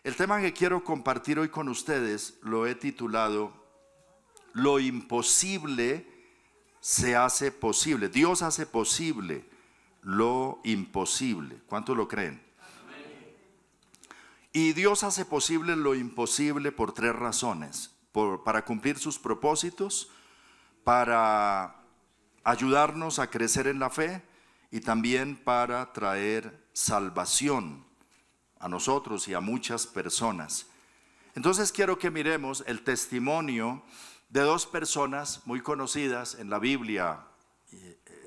El tema que quiero compartir hoy con ustedes lo he titulado Lo imposible se hace posible. Dios hace posible lo imposible. ¿Cuántos lo creen? Y Dios hace posible lo imposible por tres razones: para cumplir sus propósitos, para ayudarnos a crecer en la fe y también para traer salvación a nosotros y a muchas personas. Entonces quiero que miremos el testimonio de dos personas muy conocidas en la Biblia.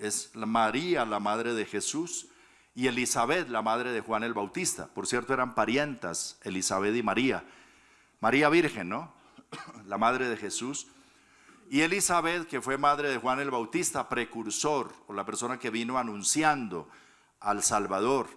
Es María, la madre de Jesús, y Elizabeth, la madre de Juan el Bautista. Por cierto, eran parientas, Elizabeth y María. María virgen, ¿no? La madre de Jesús. Y Elizabeth, que fue madre de Juan el Bautista, precursor, o la persona que vino anunciando al Salvador,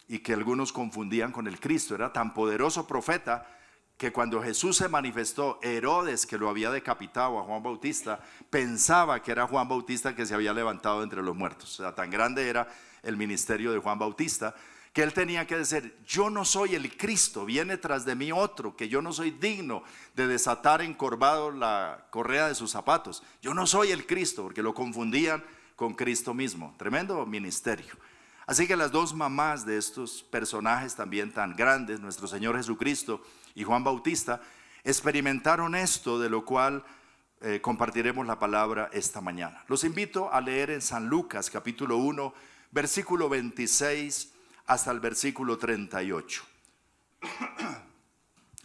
y que algunos confundían con el Cristo. Era tan poderoso profeta que cuando Jesús se manifestó, Herodes, que lo había decapitado a Juan Bautista, pensaba que era Juan Bautista que se había levantado entre los muertos. O sea, tan grande era el ministerio de Juan Bautista, que él tenía que decir: yo no soy el Cristo, viene tras de mí otro, que yo no soy digno de desatar encorvado la correa de sus zapatos. Yo no soy el Cristo, porque lo confundían con Cristo mismo. Tremendo ministerio. Así que las dos mamás de estos personajes también tan grandes, nuestro Señor Jesucristo y Juan Bautista, experimentaron esto, de lo cual compartiremos la palabra esta mañana. Los invito a leer en San Lucas capítulo 1, versículo 26 hasta el versículo 38.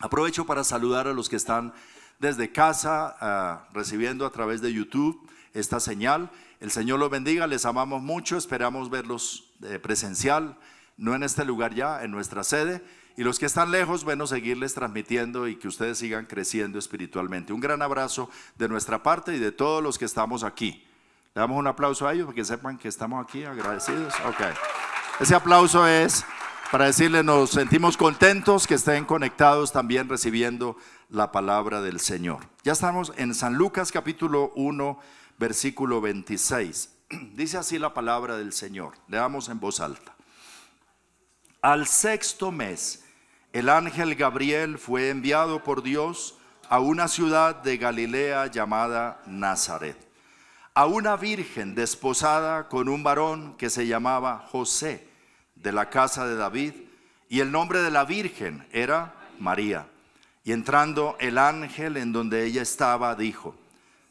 Aprovecho para saludar a los que están desde casa, recibiendo a través de YouTube esta señal. El Señor los bendiga, les amamos mucho, esperamos verlos presencial, no en este lugar ya, en nuestra sede. Y los que están lejos, bueno, seguirles transmitiendo y que ustedes sigan creciendo espiritualmente. Un gran abrazo de nuestra parte y de todos los que estamos aquí. Le damos un aplauso a ellos para que sepan que estamos aquí agradecidos. Ok. Ese aplauso es para decirles: nos sentimos contentos que estén conectados también recibiendo la palabra del Señor. Ya estamos en San Lucas capítulo 1, versículo 26. Dice así la palabra del Señor. Leamos en voz alta. Al sexto mes, el ángel Gabriel fue enviado por Dios a una ciudad de Galilea llamada Nazaret, a una virgen desposada con un varón que se llamaba José, de la casa de David, y el nombre de la virgen era María. Y entrando el ángel en donde ella estaba, dijo: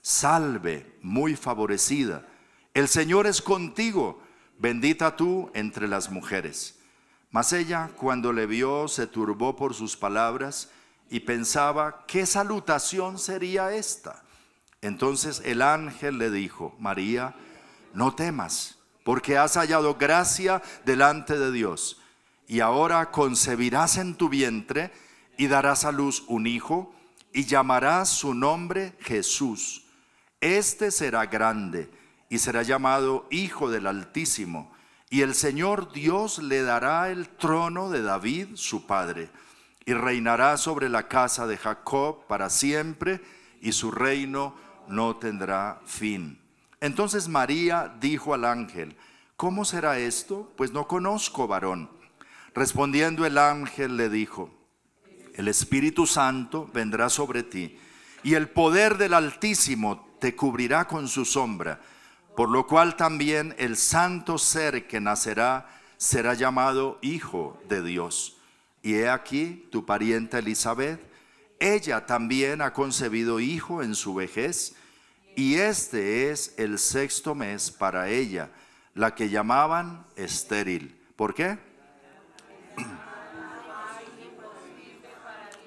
salve, muy favorecida, el Señor es contigo, bendita tú entre las mujeres. Mas ella, cuando le vio, se turbó por sus palabras y pensaba: ¿qué salutación sería esta? Entonces el ángel le dijo: María, no temas, porque has hallado gracia delante de Dios, y ahora concebirás en tu vientre y darás a luz un hijo, y llamarás su nombre Jesús. Este será grande y será llamado Hijo del Altísimo, y el Señor Dios le dará el trono de David su padre, y reinará sobre la casa de Jacob para siempre, y su reino no tendrá fin. Entonces María dijo al ángel: ¿cómo será esto? Pues no conozco varón. Respondiendo el ángel le dijo: el Espíritu Santo vendrá sobre ti, y el poder del Altísimo te cubrirá con su sombra, por lo cual también el santo ser que nacerá será llamado Hijo de Dios. Y he aquí tu parienta Elizabeth, ella también ha concebido hijo en su vejez, y este es el sexto mes para ella, la que llamaban estéril. ¿Por qué?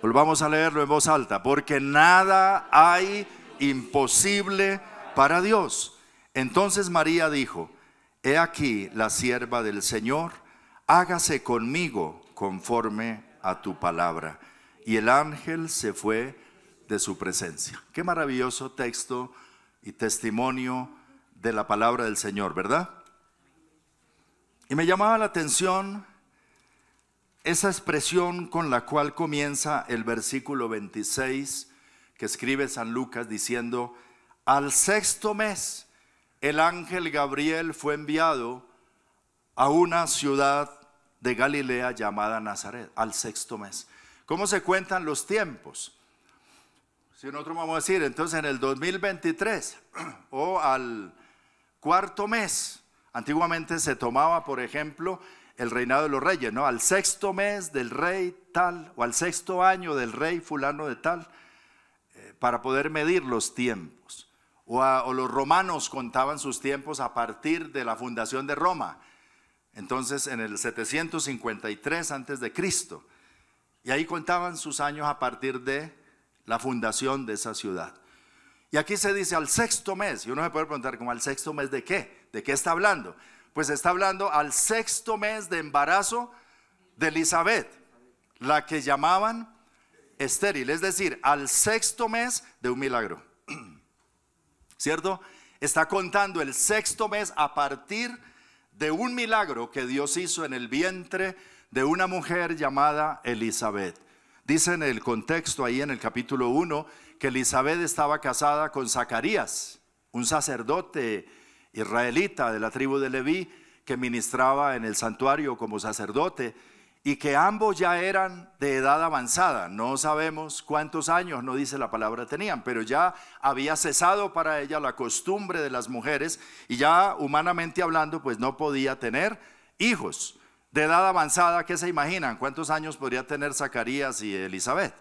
Volvamos a leerlo en voz alta. Porque nada hay imposible para Dios. Entonces María dijo: he aquí la sierva del Señor, hágase conmigo conforme a tu palabra. Y el ángel se fue de su presencia. Qué maravilloso texto y testimonio de la palabra del Señor, ¿verdad? Y me llamaba la atención esa expresión con la cual comienza el versículo 26 que escribe San Lucas, diciendo: al sexto mes el ángel Gabriel fue enviado a una ciudad de Galilea llamada Nazaret. Al sexto mes. ¿Cómo se cuentan los tiempos? Si nosotros vamos a decir, entonces en el 2023 o al cuarto mes, antiguamente se tomaba, por ejemplo, el reinado de los reyes, ¿no? Al sexto mes del rey tal, o al sexto año del rey fulano de tal, para poder medir los tiempos. O los romanos contaban sus tiempos a partir de la fundación de Roma. Entonces en el 753 antes de Cristo. Y ahí contaban sus años a partir de la fundación de esa ciudad. Y aquí se dice al sexto mes. Y uno se puede preguntar, ¿cómo al sexto mes de qué? ¿De qué está hablando? Pues está hablando al sexto mes de embarazo de Elizabeth, la que llamaban estéril, es decir, al sexto mes de un milagro. ¿Cierto? Está contando el sexto mes a partir de un milagro que Dios hizo en el vientre de una mujer llamada Elizabeth. Dice en el contexto ahí en el capítulo 1 que Elizabeth estaba casada con Zacarías, un sacerdote israelita de la tribu de Leví que ministraba en el santuario como sacerdote, y que ambos ya eran de edad avanzada. No sabemos cuántos años, no dice la palabra, tenían, pero ya había cesado para ella la costumbre de las mujeres y ya humanamente hablando pues no podía tener hijos. De edad avanzada, ¿qué se imaginan? ¿Cuántos años podría tener Zacarías y Elizabeth?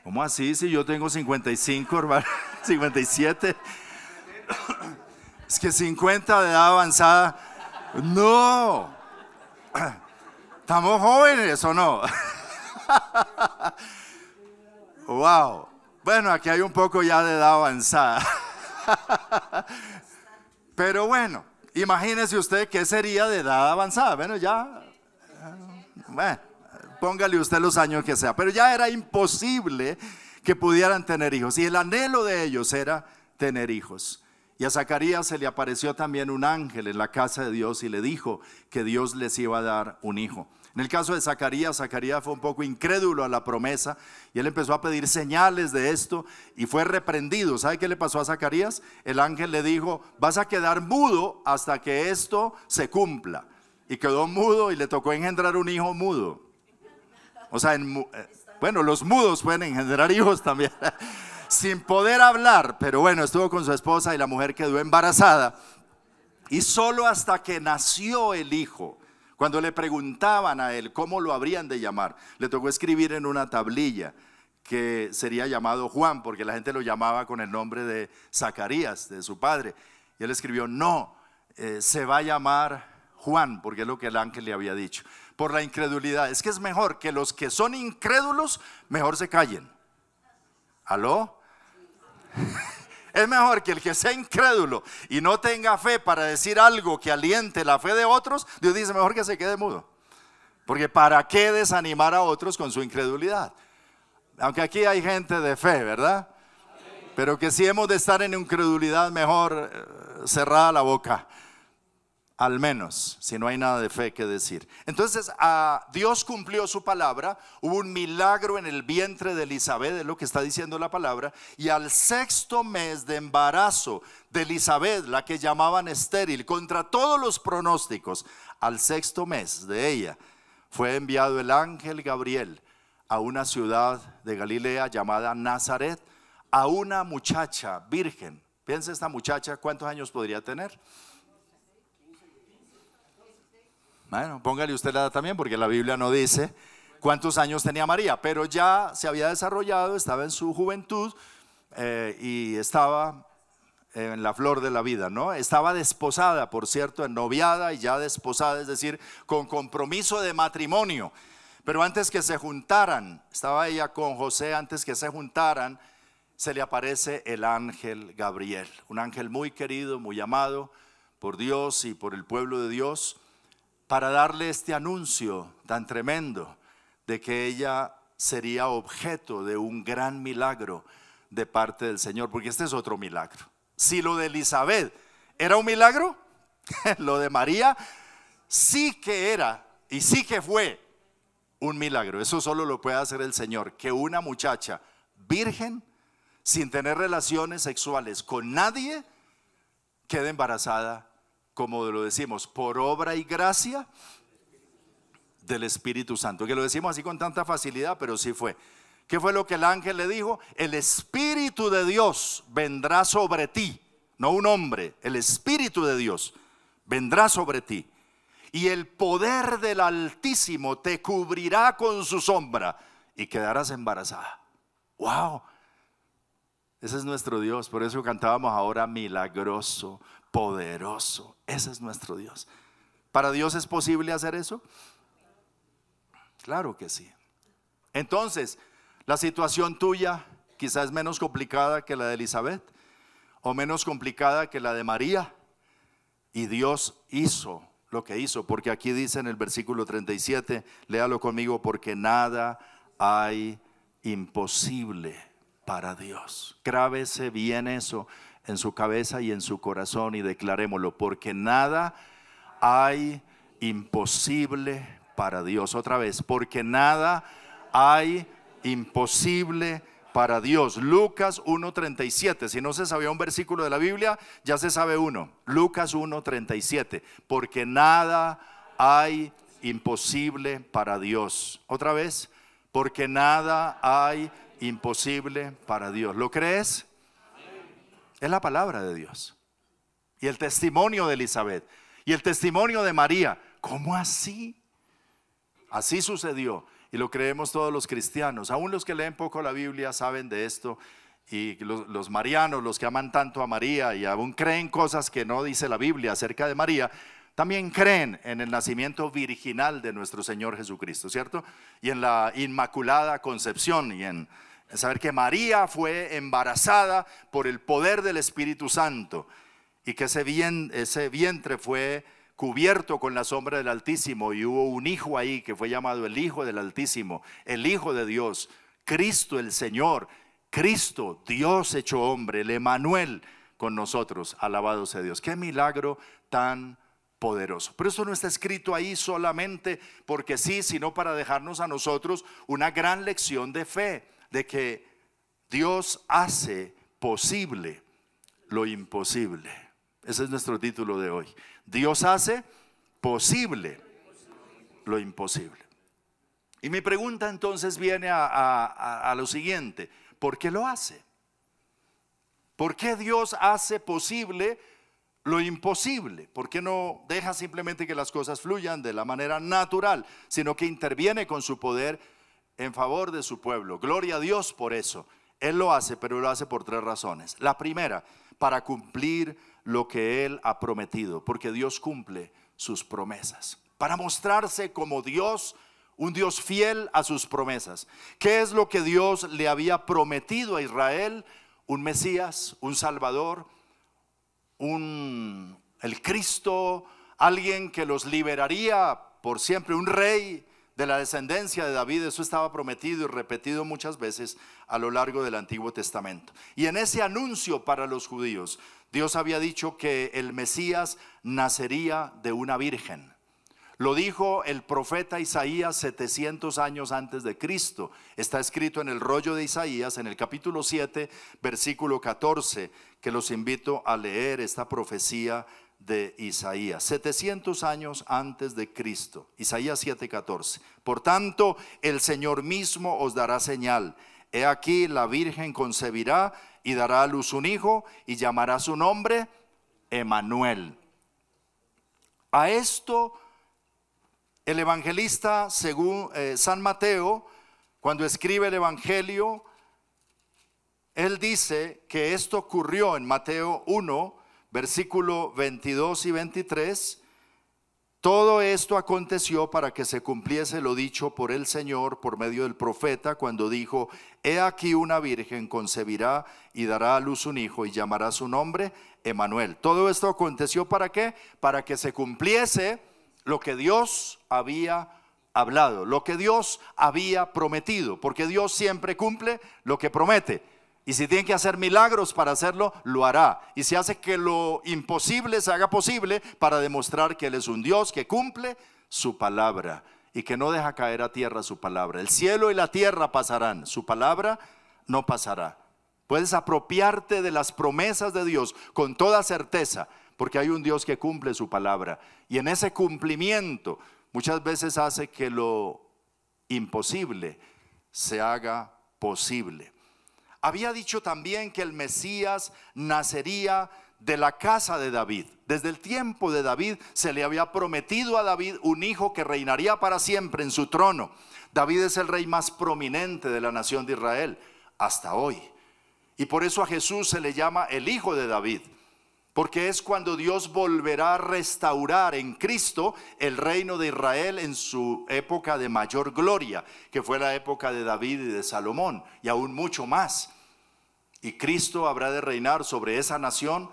¿Cómo así? Si yo tengo 55, hermano, 57. Es que 50 de edad avanzada, no. ¿Estamos jóvenes o no? Wow. Bueno, aquí hay un poco ya de edad avanzada. Pero bueno, imagínese usted qué sería de edad avanzada. Bueno, póngale usted los años que sea. Pero ya era imposible que pudieran tener hijos. Y el anhelo de ellos era tener hijos. Y a Zacarías se le apareció también un ángel en la casa de Dios y le dijo que Dios les iba a dar un hijo. En el caso de Zacarías, Zacarías fue un poco incrédulo a la promesa y él empezó a pedir señales de esto y fue reprendido. ¿Sabe qué le pasó a Zacarías? El ángel le dijo, vas a quedar mudo hasta que esto se cumpla. Y quedó mudo y le tocó engendrar un hijo mudo. O sea, bueno, los mudos pueden engendrar hijos también. Sin poder hablar, pero bueno, estuvo con su esposa y la mujer quedó embarazada. Y solo hasta que nació el hijo, cuando le preguntaban a él cómo lo habrían de llamar, le tocó escribir en una tablilla que sería llamado Juan, porque la gente lo llamaba con el nombre de Zacarías, de su padre. Y él escribió, no, se va a llamar Juan, porque es lo que el ángel le había dicho. Por la incredulidad, es que es mejor que los que son incrédulos, mejor se callen. ¿Aló? Es mejor que el que sea incrédulo y no tenga fe para decir algo que aliente la fe de otros. Dios dice mejor que se quede mudo, porque ¿para qué desanimar a otros con su incredulidad? Aunque aquí hay gente de fe, ¿verdad? Pero que si hemos de estar en incredulidad, mejor cerrada la boca, al menos, si no hay nada de fe que decir. Entonces Dios cumplió su palabra. Hubo un milagro en el vientre de Elizabeth, es lo que está diciendo la palabra. Y al sexto mes de embarazo de Elizabeth, la que llamaban estéril, contra todos los pronósticos, al sexto mes de ella fue enviado el ángel Gabriel a una ciudad de Galilea llamada Nazaret, a una muchacha virgen. Piensa esta muchacha, ¿cuántos años podría tener? Bueno, póngale usted la edad también, porque la Biblia no dice cuántos años tenía María, pero ya se había desarrollado, estaba en su juventud y estaba en la flor de la vida, ¿no? Estaba desposada, por cierto, ennoviada y ya desposada, es decir, con compromiso de matrimonio. Pero antes que se juntaran, estaba ella con José, antes que se juntaran, se le aparece el ángel Gabriel, un ángel muy querido, muy amado por Dios y por el pueblo de Dios, para darle este anuncio tan tremendo de que ella sería objeto de un gran milagro de parte del Señor, porque este es otro milagro. Si lo de Elizabeth era un milagro, lo de María sí que era y sí que fue un milagro. Eso solo lo puede hacer el Señor, que una muchacha virgen, sin tener relaciones sexuales con nadie, quede embarazada, como lo decimos, por obra y gracia del Espíritu Santo, que lo decimos así con tanta facilidad, pero sí fue. ¿Qué fue lo que el ángel le dijo? El Espíritu de Dios vendrá sobre ti, no un hombre, el Espíritu de Dios vendrá sobre ti, y el poder del Altísimo te cubrirá con su sombra y quedarás embarazada. ¡Wow! Ese es nuestro Dios. Por eso cantábamos ahora: milagroso, poderoso. Ese es nuestro Dios. ¿Para Dios es posible hacer eso? Claro que sí. Entonces, la situación tuya quizás es menos complicada que la de Elizabeth, o menos complicada que la de María, y Dios hizo lo que hizo, porque aquí dice en el versículo 37, léalo conmigo: porque nada hay imposible para Dios. Grábese bien eso en su cabeza y en su corazón y declarémoslo: porque nada hay imposible para Dios. Otra vez: porque nada hay imposible para Dios. Lucas 1:37. Si no se sabía un versículo de la Biblia, ya se sabe uno. Lucas 1:37. Porque nada hay imposible para Dios. Otra vez: porque nada hay imposible para Dios. ¿Lo crees? Es la palabra de Dios. Y el testimonio de Elizabeth y el testimonio de María. ¿Cómo así? Así sucedió. Y lo creemos todos los cristianos. Aún los que leen poco la Biblia saben de esto. Y los marianos, los que aman tanto a María y aún creen cosas que no dice la Biblia acerca de María, también creen en el nacimiento virginal de nuestro Señor Jesucristo, ¿cierto? Y en la Inmaculada Concepción, y en saber que María fue embarazada por el poder del Espíritu Santo, y que ese vientre fue cubierto con la sombra del Altísimo, y hubo un hijo ahí que fue llamado el Hijo del Altísimo, el Hijo de Dios, Cristo el Señor, Cristo, Dios hecho hombre, el Emmanuel con nosotros. Alabado sea Dios. Qué milagro tan poderoso. Pero esto no está escrito ahí solamente porque sí, sino para dejarnos a nosotros una gran lección de fe, de que Dios hace posible lo imposible. Ese es nuestro título de hoy. Dios hace posible lo imposible. Y mi pregunta entonces viene a lo siguiente: ¿por qué lo hace? ¿Por qué Dios hace posible lo imposible? ¿Por qué no deja simplemente que las cosas fluyan de la manera natural, sino que interviene con su poder en favor de su pueblo? Gloria a Dios por eso. Él lo hace, pero lo hace por 3 razones. La primera: para cumplir lo que Él ha prometido, porque Dios cumple sus promesas. Para mostrarse como Dios, un Dios fiel a sus promesas. ¿Qué es lo que Dios le había prometido a Israel? Un Mesías, un Salvador, el Cristo, alguien que los liberaría por siempre, un rey de la descendencia de David. Eso estaba prometido y repetido muchas veces a lo largo del Antiguo Testamento. Y en ese anuncio para los judíos, Dios había dicho que el Mesías nacería de una virgen. Lo dijo el profeta Isaías 700 años antes de Cristo. Está escrito en el rollo de Isaías, en el capítulo 7, versículo 14, que los invito a leer esta profecía de Isaías, 700 años antes de Cristo. Isaías 7:14. Por tanto, el Señor mismo os dará señal. He aquí, la virgen concebirá y dará a luz un hijo, y llamará su nombre Emmanuel. A esto el evangelista, según San Mateo, cuando escribe el evangelio, él dice que esto ocurrió en Mateo 1, versículo 22 y 23. Todo esto aconteció para que se cumpliese lo dicho por el Señor por medio del profeta, cuando dijo: he aquí, una virgen concebirá y dará a luz un hijo, y llamará su nombre Emmanuel. Todo esto aconteció ¿para qué? Para que se cumpliese lo que Dios había hablado, lo que Dios había prometido, porque Dios siempre cumple lo que promete. Y si tiene que hacer milagros para hacerlo, lo hará. Y si hace que lo imposible se haga posible, para demostrar que Él es un Dios que cumple su palabra y que no deja caer a tierra su palabra. El cielo y la tierra pasarán, su palabra no pasará. Puedes apropiarte de las promesas de Dios con toda certeza, porque hay un Dios que cumple su palabra. Y en ese cumplimiento muchas veces hace que lo imposible se haga posible. Había dicho también que el Mesías nacería de la casa de David. Desde el tiempo de David se le había prometido a David un hijo que reinaría para siempre en su trono. David es el rey más prominente de la nación de Israel hasta hoy. Y por eso a Jesús se le llama el Hijo de David, porque es cuando Dios volverá a restaurar en Cristo el reino de Israel en su época de mayor gloria, que fue la época de David y de Salomón, y aún mucho más. Y Cristo habrá de reinar sobre esa nación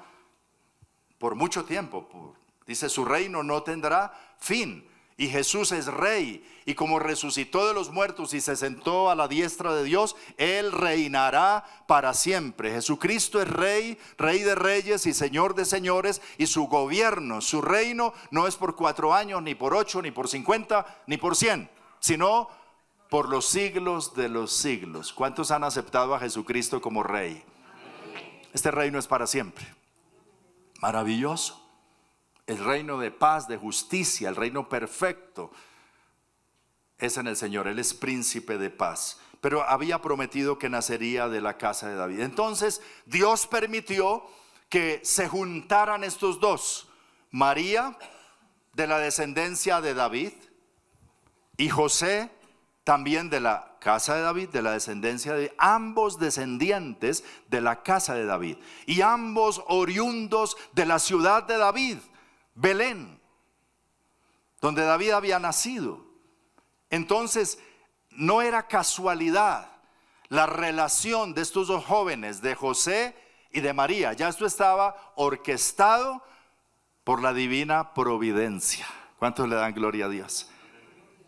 por mucho tiempo. Dice, su reino no tendrá fin. Y Jesús es rey, y como resucitó de los muertos y se sentó a la diestra de Dios, Él reinará para siempre. Jesucristo es rey, rey de reyes y señor de señores, y su gobierno, su reino no es por 4 años, ni por 8, ni por 50, ni por 100, sino por los siglos de los siglos. ¿Cuántos han aceptado a Jesucristo como rey? Este reino es para siempre. Maravilloso. El reino de paz, de justicia, el reino perfecto es en el Señor. Él es príncipe de paz. Pero había prometido que nacería de la casa de David. Entonces Dios permitió que se juntaran estos dos. María, de la descendencia de David, y José, también de la casa de David, de la descendencia de David, ambos descendientes de la casa de David, y ambos oriundos de la ciudad de David, Belén, donde David había nacido. Entonces no era casualidad la relación de estos dos jóvenes, de José y de María. Ya esto estaba orquestado por la divina providencia. ¿Cuántos le dan gloria a Dios?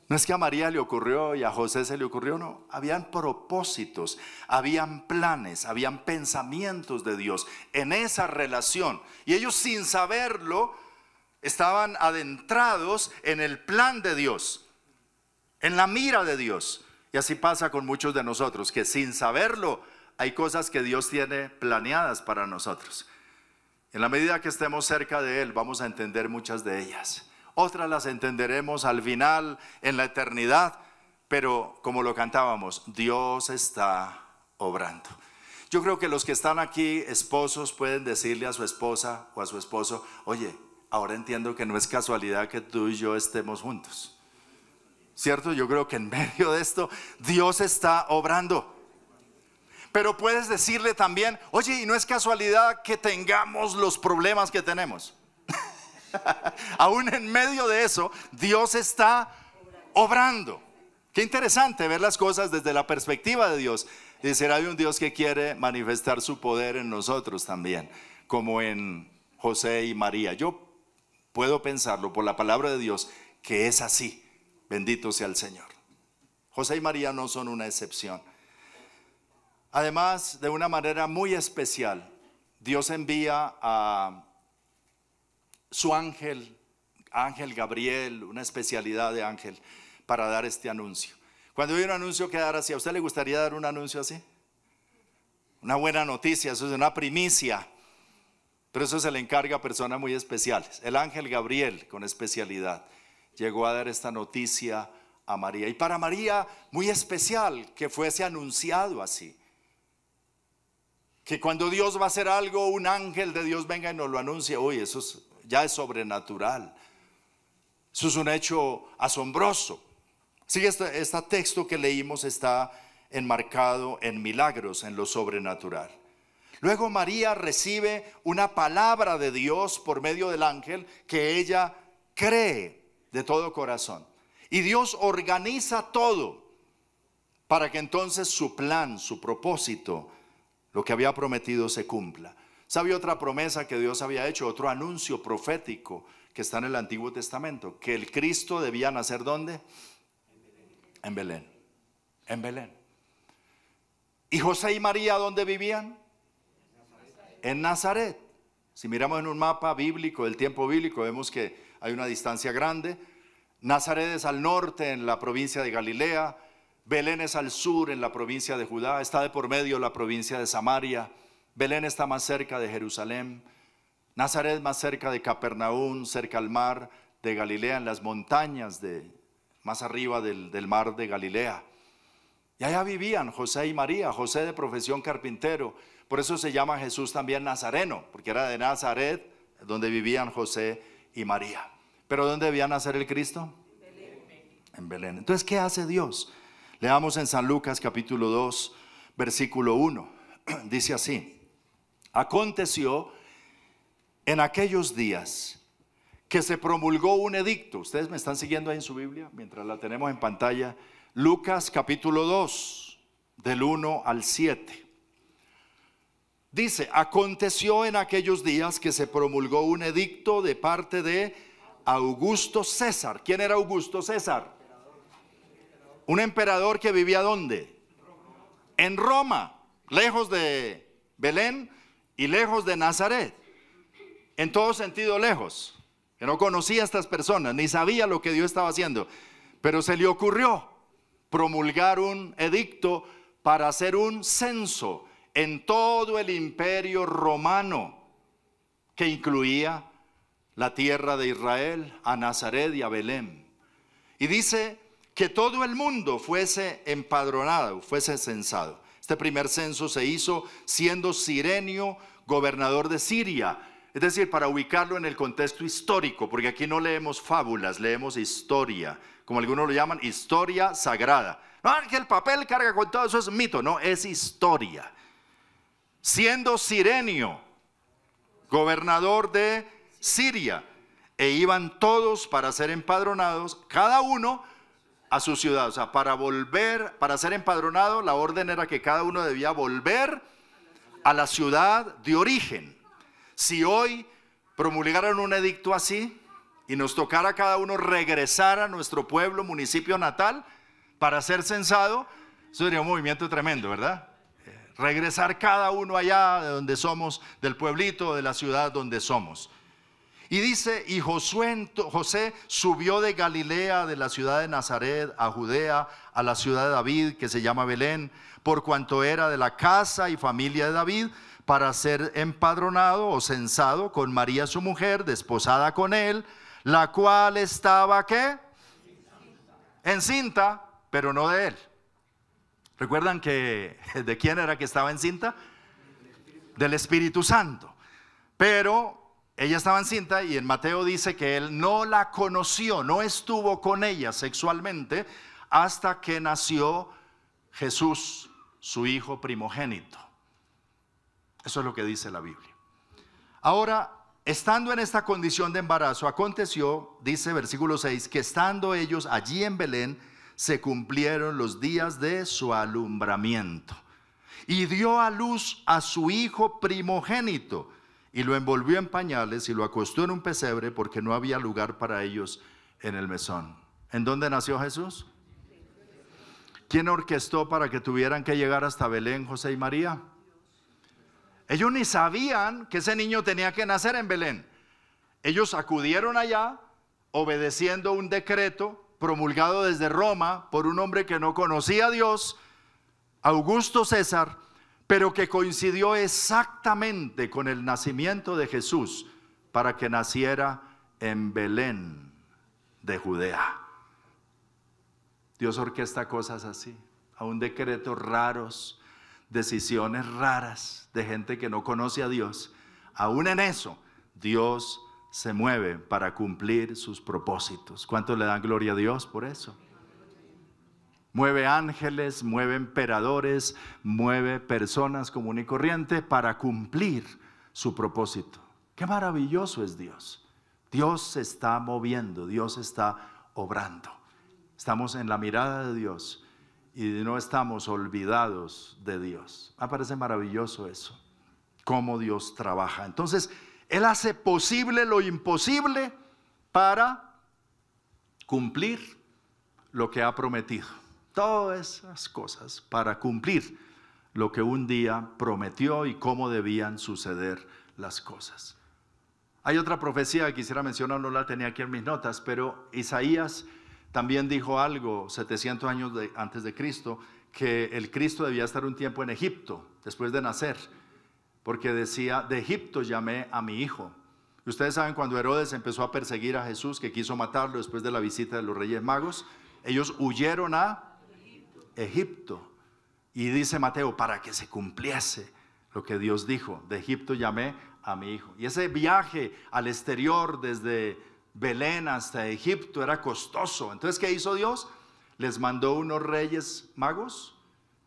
No es que a María le ocurrió y a José se le ocurrió, no. Habían propósitos, habían planes, habían pensamientos de Dios en esa relación. Y ellos, sin saberlo, estaban adentrados en el plan de Dios, en la mira de Dios. Y así pasa con muchos de nosotros, que sin saberlo hay cosas que Dios tiene planeadas para nosotros. En la medida que estemos cerca de Él, vamos a entender muchas de ellas. Otras las entenderemos al final, en la eternidad. Pero como lo cantábamos, Dios está obrando. Yo creo que los que están aquí, esposos, pueden decirle a su esposa o a su esposo: oye, ahora entiendo que no es casualidad que tú y yo estemos juntos. ¿Cierto? Yo creo que en medio de esto Dios está obrando. Pero puedes decirle también: oye, y no es casualidad que tengamos los problemas que tenemos. Aún en medio de eso, Dios está obrando. Qué interesante ver las cosas desde la perspectiva de Dios. Y decir, hay un Dios que quiere manifestar su poder en nosotros también, como en José y María. Yo puedo pensarlo por la palabra de Dios, que es así. Bendito sea el Señor. José y María no son una excepción. Además, de una manera muy especial, Dios envía a su ángel Gabriel, una especialidad de ángel, para dar este anuncio. Cuando hay un anuncio que dar así, ¿a usted le gustaría dar un anuncio así? Una buena noticia, eso es una primicia. Pero eso se le encarga a personas muy especiales. El ángel Gabriel, con especialidad, llegó a dar esta noticia a María. Y para María, muy especial que fuese anunciado así. Que cuando Dios va a hacer algo, un ángel de Dios venga y nos lo anuncie. Uy, eso ya es sobrenatural. Eso es un hecho asombroso. Sí, este texto que leímos está enmarcado en milagros, en lo sobrenatural. Luego María recibe una palabra de Dios por medio del ángel que ella cree de todo corazón. Y Dios organiza todo para que entonces su plan, su propósito, lo que había prometido se cumpla. ¿Sabe otra promesa que Dios había hecho? Otro anuncio profético que está en el Antiguo Testamento, que el Cristo debía nacer ¿dónde? En Belén. En Belén. ¿Y José y María dónde vivían? En Nazaret. Si miramos en un mapa bíblico, del tiempo bíblico, vemos que hay una distancia grande. Nazaret es al norte, en la provincia de Galilea. Belén es al sur, en la provincia de Judá. Está de por medio la provincia de Samaria. Belén está más cerca de Jerusalén. Nazaret más cerca de Capernaum, cerca al mar. de Galilea, en las montañas más arriba del mar de Galilea. Y allá vivían José y María, José de profesión carpintero. Por eso se llama Jesús también Nazareno, porque era de Nazaret, donde vivían José y María. ¿Pero dónde debía nacer el Cristo? En Belén. Entonces, ¿qué hace Dios? Leamos en San Lucas capítulo 2, versículo 1. Dice así: aconteció en aquellos días que se promulgó un edicto. Ustedes me están siguiendo ahí en su Biblia, mientras la tenemos en pantalla. Lucas capítulo 2, del 1 al 7. Dice: aconteció en aquellos días que se promulgó un edicto de parte de Augusto César. ¿Quién era Augusto César? Un emperador que vivía ¿dónde? En Roma, lejos de Belén y lejos de Nazaret. En todo sentido lejos, que no conocía a estas personas, ni sabía lo que Dios estaba haciendo. Pero se le ocurrió promulgar un edicto para hacer un censo en todo el imperio romano, que incluía la tierra de Israel, a Nazaret y a Belén. Y dice que todo el mundo fuese empadronado, fuese censado. Este primer censo se hizo siendo Cirenio gobernador de Siria. Es decir, para ubicarlo en el contexto histórico, porque aquí no leemos fábulas, leemos historia, como algunos lo llaman, historia sagrada. No, que el papel carga con todo eso, es mito, no, es historia. Siendo Cirenio gobernador de Siria, e iban todos para ser empadronados, cada uno a su ciudad. O sea, para ser empadronado, la orden era que cada uno debía volver a la ciudad de origen. Si hoy promulgaran un edicto así y nos tocara a cada uno regresar a nuestro pueblo, municipio natal, para ser censado, eso sería un movimiento tremendo, ¿verdad? Regresar cada uno allá de donde somos, del pueblito, de la ciudad donde somos. Y dice: y José subió de Galilea, de la ciudad de Nazaret, a Judea, a la ciudad de David, que se llama Belén, por cuanto era de la casa y familia de David, para ser empadronado o censado con María su mujer, desposada con él, la cual estaba, ¿qué? Encinta, pero no de él. ¿Recuerdan que de quién era que estaba encinta? Del Espíritu Santo. Pero ella estaba encinta, y en Mateo dice que él no la conoció, no estuvo con ella sexualmente hasta que nació Jesús, su hijo primogénito. Eso es lo que dice la Biblia. Ahora, estando en esta condición de embarazo, aconteció, dice versículo 6, que estando ellos allí en Belén, se cumplieron los días de su alumbramiento. Y dio a luz a su hijo primogénito, y lo envolvió en pañales y lo acostó en un pesebre, porque no había lugar para ellos en el mesón. ¿En dónde nació Jesús? ¿Quién orquestó para que tuvieran que llegar hasta Belén, José y María? Ellos ni sabían que ese niño tenía que nacer en Belén. Ellos acudieron allá obedeciendo un decreto promulgado desde Roma por un hombre que no conocía a Dios, Augusto César, pero que coincidió exactamente con el nacimiento de Jesús, para que naciera en Belén de Judea. Dios orquesta cosas así, aún decretos raros, decisiones raras de gente que no conoce a Dios. Aún en eso, Dios se mueve para cumplir sus propósitos. ¿Cuántos le dan gloria a Dios por eso? Mueve ángeles, mueve emperadores, mueve personas común y corriente para cumplir su propósito. Qué maravilloso es Dios. Dios se está moviendo, Dios está obrando. Estamos en la mirada de Dios y no estamos olvidados de Dios. Me parece maravilloso eso, cómo Dios trabaja. Entonces, Él hace posible lo imposible para cumplir lo que ha prometido. Todas esas cosas para cumplir lo que un día prometió y cómo debían suceder las cosas. Hay otra profecía que quisiera mencionar, no la tenía aquí en mis notas, pero Isaías también dijo algo 700 años antes de Cristo, que el Cristo debía estar un tiempo en Egipto después de nacer, porque decía: de Egipto llamé a mi hijo. Ustedes saben cuando Herodes empezó a perseguir a Jesús, que quiso matarlo después de la visita de los Reyes Magos, ellos huyeron a Egipto. Y dice Mateo, para que se cumpliese lo que Dios dijo, de Egipto llamé a mi hijo. Y ese viaje al exterior desde Belén hasta Egipto era costoso. Entonces, ¿qué hizo Dios? Les mandó unos Reyes Magos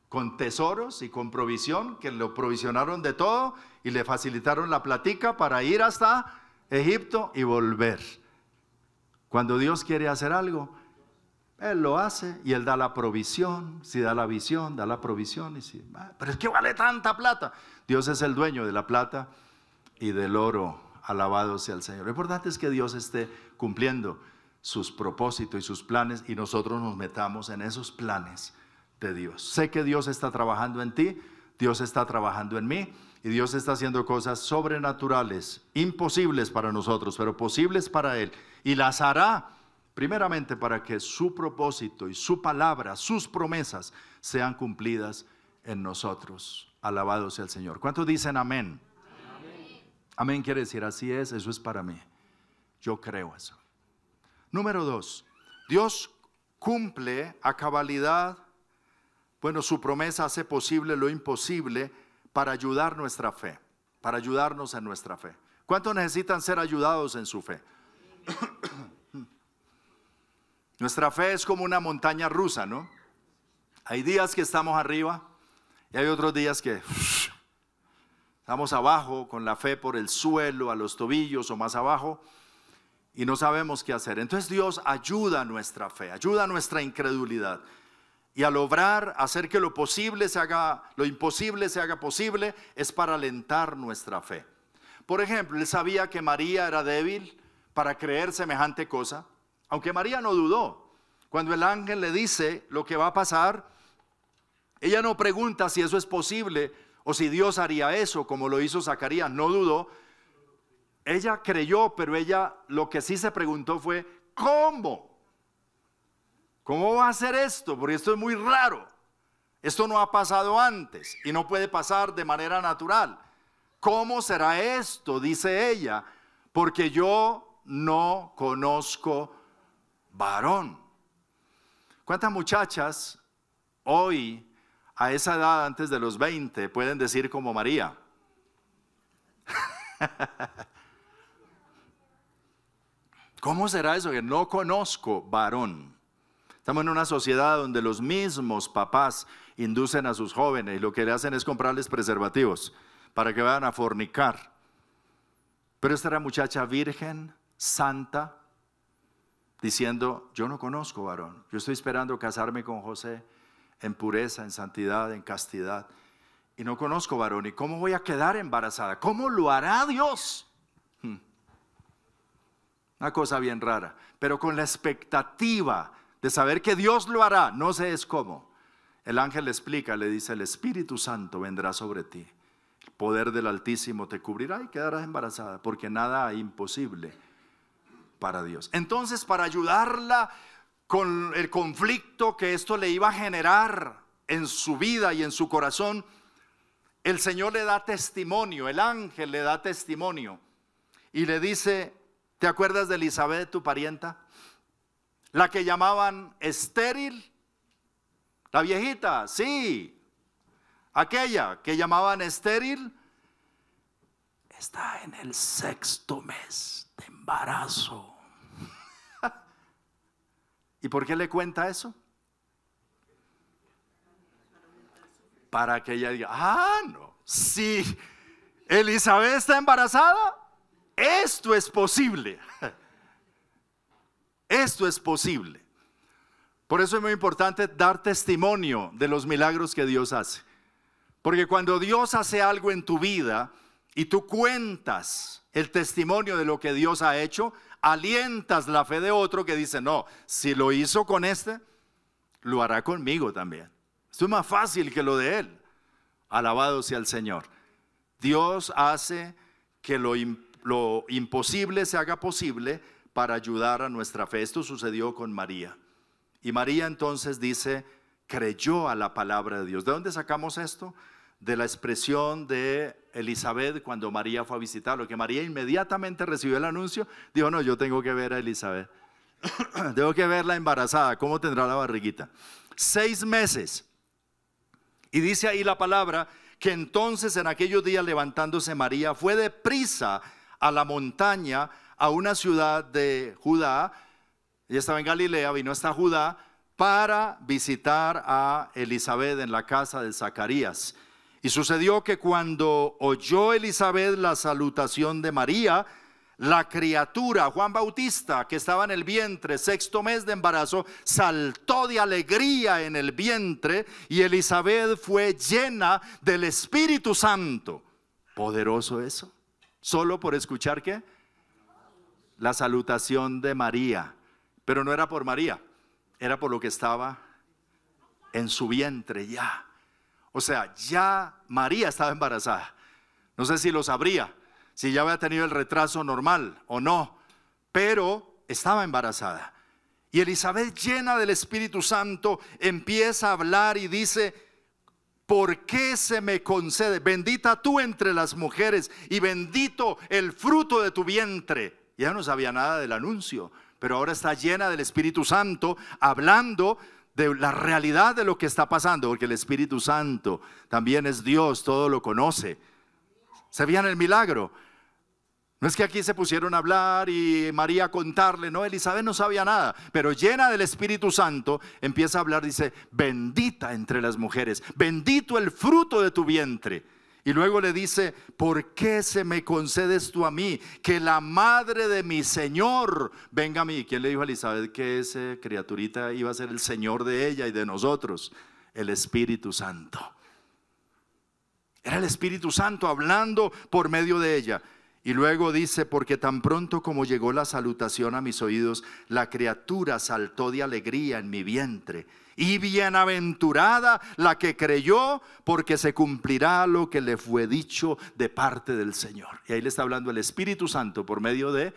con tesoros y con provisión, que lo provisionaron de todo y le facilitaron la platica para ir hasta Egipto y volver. Cuando Dios quiere hacer algo, Él lo hace y Él da la provisión. Si da la visión, da la provisión. Y si, pero es que vale tanta plata. Dios es el dueño de la plata y del oro. Alabado sea el Señor. Lo importante es que Dios esté cumpliendo sus propósitos y sus planes y nosotros nos metamos en esos planes de Dios. Sé que Dios está trabajando en ti, Dios está trabajando en mí y Dios está haciendo cosas sobrenaturales, imposibles para nosotros, pero posibles para Él. Y las hará primeramente para que su propósito y su palabra, sus promesas sean cumplidas en nosotros. Alabado sea el Señor. ¿Cuántos dicen amén? Amén. Amén quiere decir así es, eso es para mí. Yo creo eso. Número 2, Dios cumple a cabalidad, bueno, su promesa hace posible lo imposible para ayudar nuestra fe, para ayudarnos en nuestra fe. ¿Cuántos necesitan ser ayudados en su fe? Nuestra fe es como una montaña rusa, ¿no? Hay días que estamos arriba y hay otros días que estamos abajo con la fe por el suelo, a los tobillos o más abajo y no sabemos qué hacer. Entonces Dios ayuda a nuestra fe, ayuda a nuestra incredulidad y al obrar, hacer que lo imposible se haga posible es para alentar nuestra fe. Por ejemplo, Él sabía que María era débil para creer semejante cosa. Aunque María no dudó, cuando el ángel le dice lo que va a pasar, ella no pregunta si eso es posible o si Dios haría eso como lo hizo Zacarías, no dudó. Ella creyó, pero ella lo que sí se preguntó fue, ¿cómo? ¿Cómo va a hacer esto? Porque esto es muy raro. Esto no ha pasado antes y no puede pasar de manera natural. ¿Cómo será esto? Dice ella, porque yo no conozco varón. ¿Cuántas muchachas hoy, a esa edad antes de los 20, pueden decir como María? ¿Cómo será eso que no conozco varón? Estamos en una sociedad donde los mismos papás inducen a sus jóvenes y lo que le hacen es comprarles preservativos para que vayan a fornicar. Pero esta era muchacha virgen, santa, diciendo, yo no conozco varón, yo estoy esperando casarme con José en pureza, en santidad, en castidad, y no conozco varón, ¿y cómo voy a quedar embarazada? ¿Cómo lo hará Dios? Una cosa bien rara, pero con la expectativa de saber que Dios lo hará, no sé es cómo. El ángel le explica, le dice, el Espíritu Santo vendrá sobre ti, el poder del Altísimo te cubrirá y quedarás embarazada, porque nada hay imposible para Dios. Entonces, para ayudarla con el conflicto que esto le iba a generar en su vida y en su corazón, el Señor le da testimonio, el ángel le da testimonio y le dice, ¿te acuerdas de Elizabeth, tu parienta? La que llamaban estéril, la viejita, sí, aquella que llamaban estéril, está en el 6º mes de embarazo. ¿Y por qué le cuenta eso? Para que ella diga, no, si Elizabeth está embarazada, esto es posible. Esto es posible. Por eso es muy importante dar testimonio de los milagros que Dios hace. Porque cuando Dios hace algo en tu vida y tú cuentas el testimonio de lo que Dios ha hecho, alientas la fe de otro que dice, no, si lo hizo con este, lo hará conmigo también. Esto es más fácil que lo de él. Alabado sea el Señor. Dios hace que lo imposible se haga posible para ayudar a nuestra fe. Esto sucedió con María. Y María entonces dice, creyó a la palabra de Dios. ¿De dónde sacamos esto? de la expresión de Elizabeth cuando María fue a visitarlo, que María inmediatamente recibió el anuncio, dijo, no, yo tengo que ver a Elizabeth, tengo que verla embarazada, ¿cómo tendrá la barriguita? 6 meses. Y dice ahí la palabra que entonces en aquellos días levantándose María fue deprisa a la montaña, a una ciudad de Judá. Ella estaba en Galilea, vino hasta Judá para visitar a Elizabeth en la casa de Zacarías. Y sucedió que cuando oyó Elizabeth la salutación de María, la criatura, Juan Bautista, que estaba en el vientre, 6º mes de embarazo, saltó de alegría en el vientre y Elizabeth fue llena del Espíritu Santo. Poderoso eso. Solo por escuchar ¿qué? La salutación de María. Pero no era por María, era por lo que estaba en su vientre ya. O sea, ya María estaba embarazada. No sé si lo sabría, si ya había tenido el retraso normal o no, pero estaba embarazada. Y Elizabeth, llena del Espíritu Santo, empieza a hablar y dice, ¿por qué se me concede? Bendita tú entre las mujeres y bendito el fruto de tu vientre. Ya no sabía nada del anuncio, pero ahora está llena del Espíritu Santo, hablando de la realidad de lo que está pasando, porque el Espíritu Santo también es Dios, todo lo conoce. ¿Se veían el milagro? No es que aquí se pusieron a hablar y María a contarle, no, Elizabeth no sabía nada, pero llena del Espíritu Santo empieza a hablar, dice, bendita entre las mujeres, bendito el fruto de tu vientre. Y luego le dice, ¿por qué se me concedes tú a mí? Que la madre de mi Señor venga a mí. ¿Quién le dijo a Elizabeth que esa criaturita iba a ser el Señor de ella y de nosotros? El Espíritu Santo. Era el Espíritu Santo hablando por medio de ella. Y luego dice, porque tan pronto como llegó la salutación a mis oídos, la criatura saltó de alegría en mi vientre. Y bienaventurada la que creyó, porque se cumplirá lo que le fue dicho de parte del Señor. Y ahí le está hablando el Espíritu Santo por medio de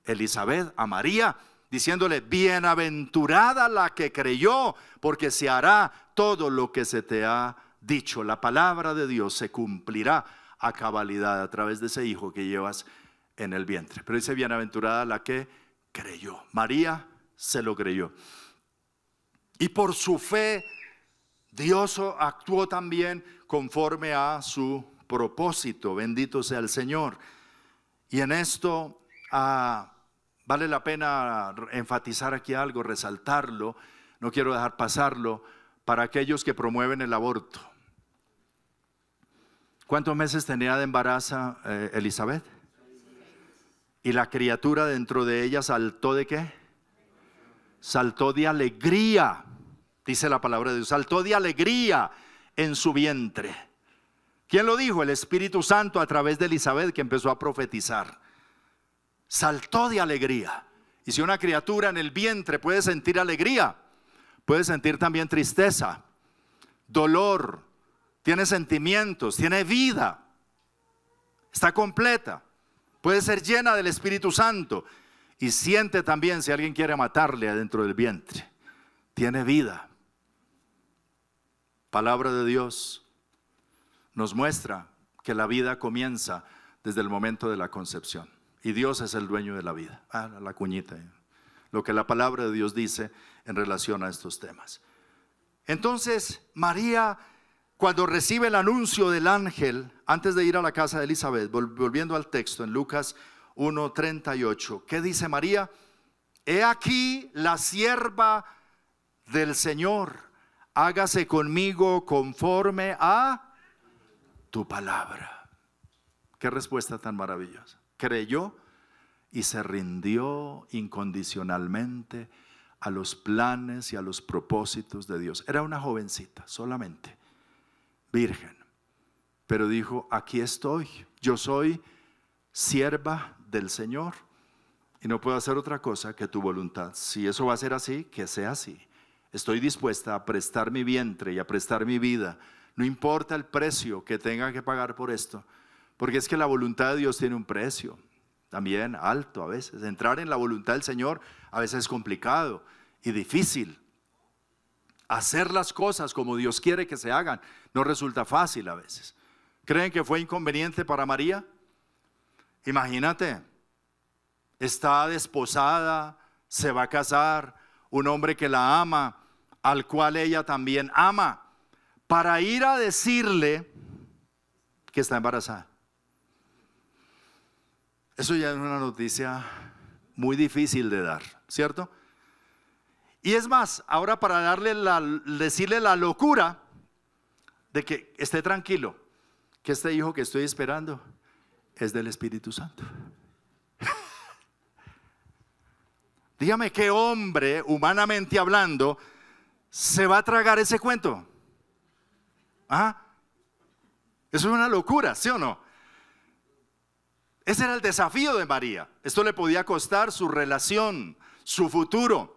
Elizabeth a María, diciéndole, bienaventurada la que creyó, porque se hará todo lo que se te ha dicho. La palabra de Dios se cumplirá a cabalidad a través de ese hijo que llevas en el vientre. Pero dice, bienaventurada la que creyó. María se lo creyó. Y por su fe, Dios actuó también conforme a su propósito. Bendito sea el Señor. Y en esto vale la pena enfatizar aquí algo, resaltarlo. No quiero dejar pasarlo para aquellos que promueven el aborto. ¿Cuántos meses tenía de embarazo Elizabeth? Y la criatura dentro de ella saltó ¿de qué? Saltó de alegría, dice la palabra de Dios, saltó de alegría en su vientre. ¿Quién lo dijo? El Espíritu Santo a través de Elizabeth, que empezó a profetizar. Saltó de alegría. Y si una criatura en el vientre puede sentir alegría, puede sentir también tristeza, dolor, tiene sentimientos, tiene vida, está completa, puede ser llena del Espíritu Santo. Y siente también si alguien quiere matarle adentro del vientre. Tiene vida. Palabra de Dios nos muestra que la vida comienza desde el momento de la concepción. Y Dios es el dueño de la vida. La cuñita. Lo que la palabra de Dios dice en relación a estos temas. Entonces, María, cuando recibe el anuncio del ángel, antes de ir a la casa de Elizabeth, volviendo al texto en Lucas 1:38, ¿qué dice María? He aquí la sierva del Señor, hágase conmigo conforme a tu palabra. Qué respuesta tan maravillosa. Creyó y se rindió incondicionalmente a los planes y a los propósitos de Dios. Era una jovencita solamente, virgen, pero dijo, aquí estoy, yo soy sierva del Señor y no puedo hacer otra cosa que tu voluntad. Si eso va a ser así, que sea así. Estoy dispuesta a prestar mi vientre y a prestar mi vida, no importa el precio que tenga que pagar por esto, porque es que la voluntad de Dios tiene un precio también alto a veces. Entrar en la voluntad del Señor a veces es complicado y difícil. Hacer las cosas como Dios quiere que se hagan no resulta fácil a veces. ¿Creen que fue inconveniente para María? Imagínate, está desposada, se va a casar, un hombre que la ama, al cual ella también ama, para ir a decirle que está embarazada. Eso ya es una noticia muy difícil de dar, ¿cierto? Y es más, ahora para decirle la locura de que esté tranquilo, que este hijo que estoy esperando es del Espíritu Santo. Dígame qué hombre, humanamente hablando, se va a tragar ese cuento. ¿Ah? Eso es una locura, ¿sí o no? Ese era el desafío de María. Esto le podía costar su relación, su futuro.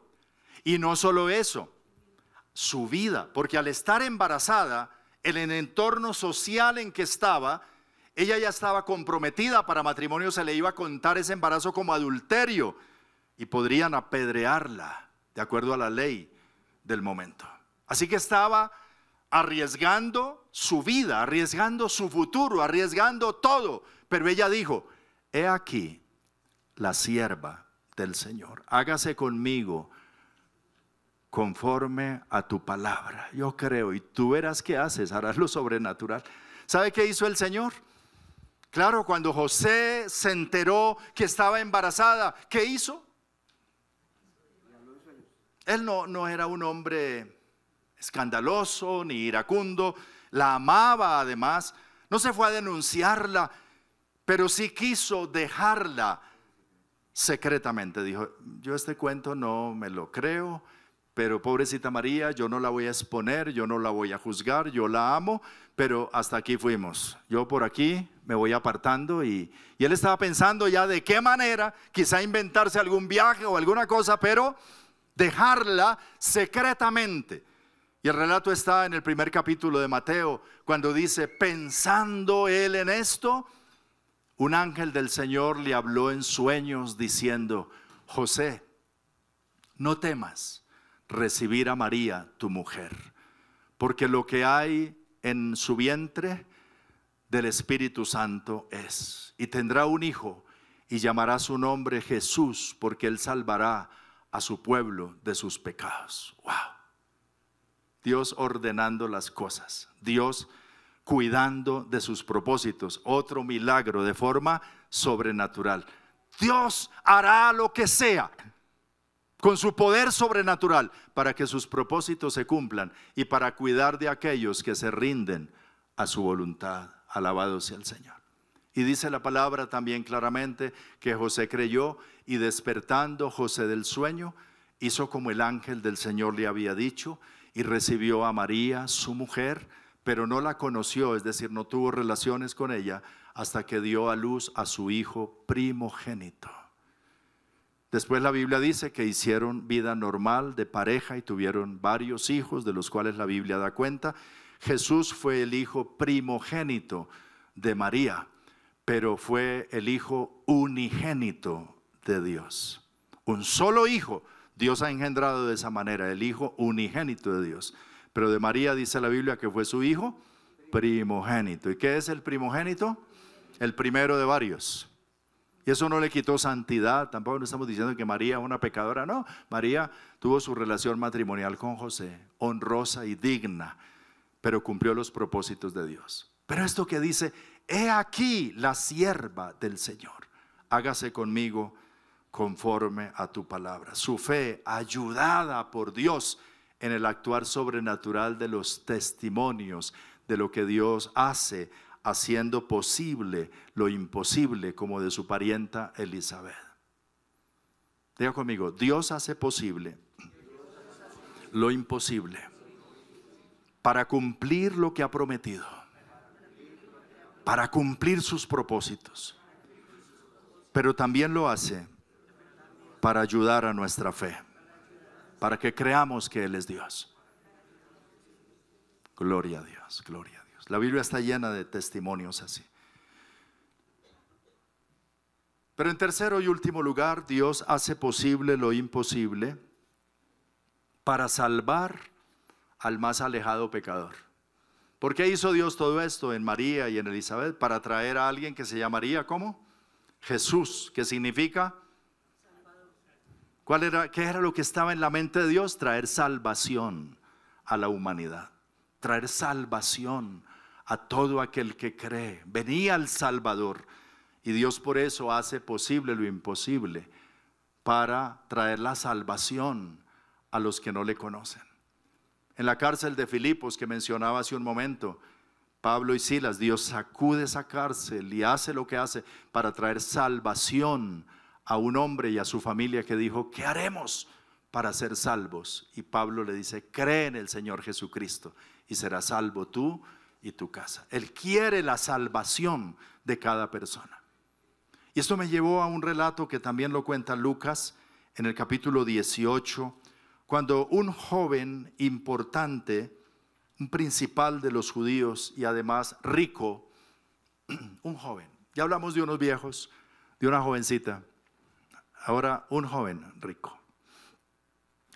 Y no solo eso, su vida. Porque al estar embarazada, en el entorno social en que estaba, ella ya estaba comprometida para matrimonio. Se le iba a contar ese embarazo como adulterio y podrían apedrearla de acuerdo a la ley del momento. Así que estaba arriesgando su vida, arriesgando su futuro, arriesgando todo. Pero ella dijo: he aquí la sierva del Señor, hágase conmigo conforme a tu palabra. Yo creo, y tú verás qué haces, harás lo sobrenatural. ¿Sabe qué hizo el Señor? Claro, cuando José se enteró que estaba embarazada, ¿qué hizo? Él no era un hombre escandaloso ni iracundo, la amaba además, no se fue a denunciarla, pero sí quiso dejarla secretamente. Dijo: yo este cuento no me lo creo, pero pobrecita María, yo no la voy a exponer, yo no la voy a juzgar, yo la amo, pero hasta aquí fuimos. Yo por aquí me voy apartando. Y él estaba pensando ya de qué manera, quizá inventarse algún viaje o alguna cosa, pero dejarla secretamente. Y el relato está en el primer capítulo de Mateo, cuando dice: pensando él en esto, un ángel del Señor le habló en sueños diciendo: José, no temas recibir a María tu mujer, porque lo que hay en su vientre del Espíritu Santo es, y tendrá un hijo, y llamará su nombre Jesús, porque él salvará a su pueblo de sus pecados. Wow. Dios ordenando las cosas, Dios cuidando de sus propósitos. Otro milagro de forma sobrenatural. Dios hará lo que sea con su poder sobrenatural para que sus propósitos se cumplan y para cuidar de aquellos que se rinden a su voluntad. Alabado sea el Señor. Y dice la palabra también claramente que José creyó, y despertando José del sueño, hizo como el ángel del Señor le había dicho, y recibió a María, su mujer, pero no la conoció, es decir, no tuvo relaciones con ella hasta que dio a luz a su hijo primogénito. Después la Biblia dice que hicieron vida normal de pareja y tuvieron varios hijos, de los cuales la Biblia da cuenta. Jesús fue el hijo primogénito de María, pero fue el hijo unigénito de Dios. Un solo hijo Dios ha engendrado de esa manera, el hijo unigénito de Dios. Pero de María dice la Biblia que fue su hijo primogénito. ¿Y qué es el primogénito? El primero de varios. Y eso no le quitó santidad. Tampoco no estamos diciendo que María es una pecadora. No, María tuvo su relación matrimonial con José, honrosa y digna, pero cumplió los propósitos de Dios. Pero esto que dice: he aquí la sierva del Señor, hágase conmigo conforme a tu palabra. Su fe, ayudada por Dios en el actuar sobrenatural de los testimonios de lo que Dios hace, haciendo posible lo imposible, como de su parienta Elizabeth. Diga conmigo: Dios hace posible lo imposible para cumplir lo que ha prometido, para cumplir sus propósitos, pero también lo hace para ayudar a nuestra fe, para que creamos que Él es Dios. Gloria a Dios, gloria a Dios. La Biblia está llena de testimonios así. Pero en tercero y último lugar, Dios hace posible lo imposible para salvar al más alejado pecador. ¿Por qué hizo Dios todo esto en María y en Elizabeth? Para traer a alguien que se llamaría, ¿cómo? Jesús, que significa ¿qué era lo que estaba en la mente de Dios? Traer salvación a la humanidad, traer salvación a todo aquel que cree. Venía el Salvador y Dios por eso hace posible lo imposible para traer la salvación a los que no le conocen. En la cárcel de Filipos que mencionaba hace un momento, Pablo y Silas, Dios sacude esa cárcel y hace lo que hace para traer salvación a un hombre y a su familia que dijo, ¿qué haremos para ser salvos? Y Pablo le dice, cree en el Señor Jesucristo y serás salvo tú y tu casa. Él quiere la salvación de cada persona. Y esto me llevó a un relato que también lo cuenta Lucas en el capítulo 18, cuando un joven importante, un principal de los judíos y además rico, un joven, ya hablamos de unos viejos, de una jovencita, ahora un joven rico.